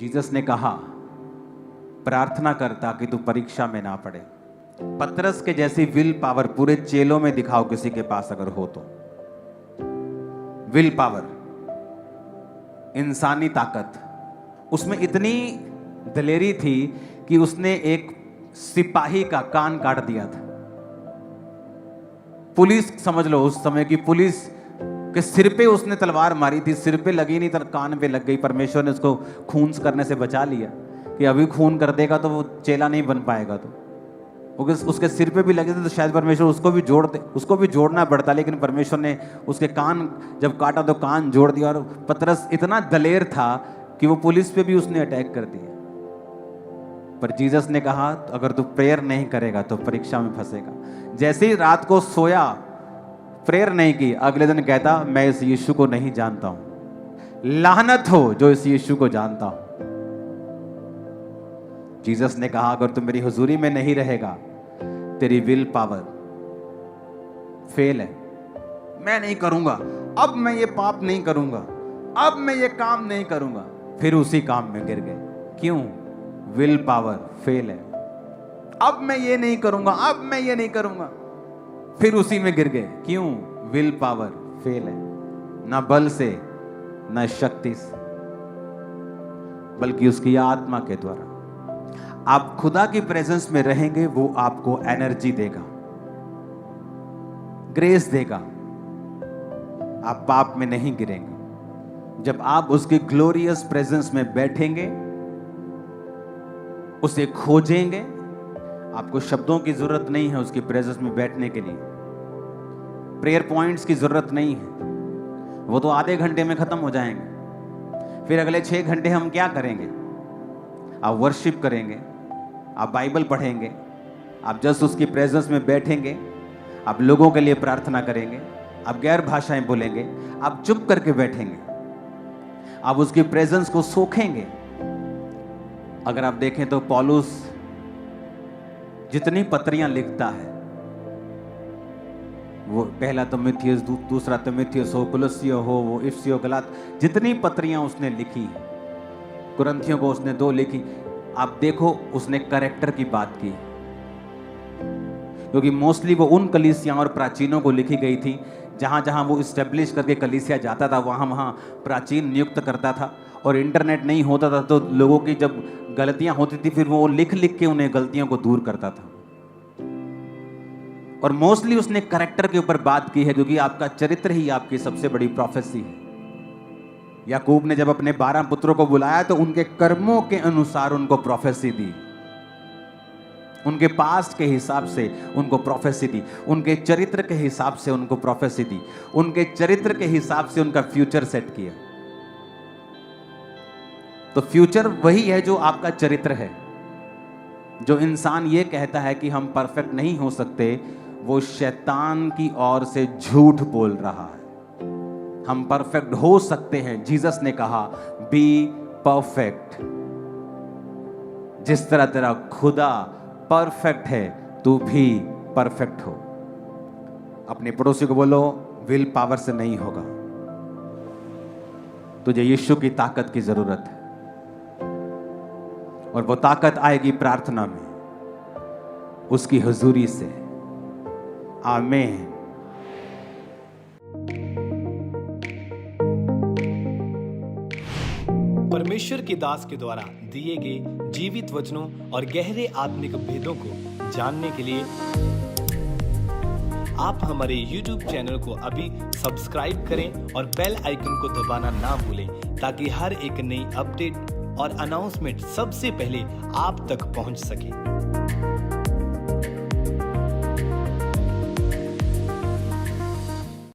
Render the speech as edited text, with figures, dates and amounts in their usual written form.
Jesus ने कहा, प्रार्थना कर ताकि तू परीक्षा में ना पड़े। पतरस के जैसी विल पावर पूरे चेलों में दिखाओ किसी के पास अगर हो तो। विल पावर, इंसानी ताकत, उसमें इतनी दलेरी थी कि उसने एक सिपाही का कान काट दिया था। पुलिस समझ लो, उस समय की पुलिस के सिर पे उसने तलवार मारी थी, सिर पे लगी नहीं तो कान पे लग गई। परमेश्वर ने उसको खून करने से बचा लिया कि अभी खून कर देगा तो वो चेला नहीं बन पाएगा। तो उसके सिर पे भी लगे थे तो शायद परमेश्वर उसको भी जोड़ना पड़ता, लेकिन परमेश्वर ने उसके कान जब काटा तो कान जोड़ दिया। और पतरस इतना दलेर था कि वो पुलिस पे भी उसने अटैक कर दिया। पर जीसस ने कहा, अगर तू प्रेयर नहीं करेगा तो परीक्षा में फंसेगा। जैसे ही रात को सोया, प्रेयर नहीं की, अगले दिन कहता, मैं इस यीशु को नहीं जानता हूं। लानत हो जो इस यीशु को जानता हूं। जीसस ने कहा, अगर तू मेरी हुजूरी में नहीं रहेगा, तेरी विल पावर फेल है। मैं नहीं करूंगा, अब मैं ये पाप नहीं करूंगा, अब मैं ये काम नहीं करूंगा। फिर उसी काम में गिर गए। क्यों? विल पावर फेल है। अब मैं ये नहीं करूंगा, अब मैं ये नहीं करूंगा, फिर उसी में गिर गए। क्यों? विल पावर फेल है। ना बल से, ना शक्ति से, बल्कि उसकी आत्मा के द्वारा। आप खुदा की प्रेजेंस में रहेंगे, वो आपको एनर्जी देगा, ग्रेस देगा। आप पाप में नहीं गिरेंगे। जब आप उसकी ग्लोरियस प्रेजेंस में बैठेंगे, उसे खोजेंगे, आपको शब्दों की जरूरत नहीं है उसकी प्रेजेंस में बैठने के लिए। प्रेयर पॉइंट्स की जरूरत नहीं है, वो तो आधे घंटे में खत्म हो जाएंगे। फिर अगले 6 घंटे हम क्या करेंगे? आप वर्शिप करेंगे, आप बाइबल पढ़ेंगे, आप जस्ट उसकी प्रेजेंस में बैठेंगे, आप लोगों के लिए प्रार्थना करेंगे, आप गैर भाषाएं बोलेंगे, आप चुप करके बैठेंगे, आप उसकी प्रेजेंस को सोखेंगे। अगर आप देखें तो पौलुस जितनी पत्रियां लिखता है, वो पहला तिमुथियुस, दूसरा तिमुथियुस हो, कुलुस्सियों हो, वो इफिसियों, गलात, जितनी पत्रियां उसने लिखी, कुरिन्थियों को उसने 2 लिखी। आप देखो, उसने कैरेक्टर की बात की, क्योंकि मोस्टली वो उन कलीसियां और प्राचीनों को लिखी गई थी जहां जहां वो इस्टेब्लिश करके कलीसिया जाता था, वहां वहां प्राचीन नियुक्त करता था। और इंटरनेट नहीं होता था, तो लोगों की जब गलतियां होती थी, फिर वो लिख लिख के उन्हें गलतियों को दूर करता था। और मोस्टली उसने कैरेक्टर के ऊपर बात की है, क्योंकि आपका चरित्र ही आपकी सबसे बड़ी प्रोफेसी है। याकूब ने जब अपने 12 पुत्रों को बुलाया तो उनके कर्मों के अनुसार उनको प्रोफेसी दी, उनके पास्ट के हिसाब से उनको प्रोफेसी दी, उनके चरित्र के हिसाब से उनको प्रोफेसी दी, उनके चरित्र के हिसाब से उनका फ्यूचर सेट किया। तो फ्यूचर वही है जो आपका चरित्र है। जो इंसान ये कहता है कि हम परफेक्ट नहीं हो सकते, वो शैतान की ओर से झूठ बोल रहा है। हम परफेक्ट हो सकते हैं। जीसस ने कहा, बी परफेक्ट। जिस तरह तेरा खुदा परफेक्ट है, तू भी परफेक्ट हो। अपने पड़ोसी को बोलो, विल पावर से नहीं होगा, तुझे यीशु की ताकत की जरूरत है। और वो ताकत आएगी प्रार्थना में, उसकी हुजूरी से। आमीन। परमेश्वर के दास के द्वारा दिए गए जीवित वचनों और गहरे आत्मिक भेदों को जानने के लिए आप हमारे YouTube चैनल को अभी सब्सक्राइब करें और बेल आइकन को दबाना ना भूलें, ताकि हर एक नई अपडेट और अनाउंसमेंट सबसे पहले आप तक पहुंच सके।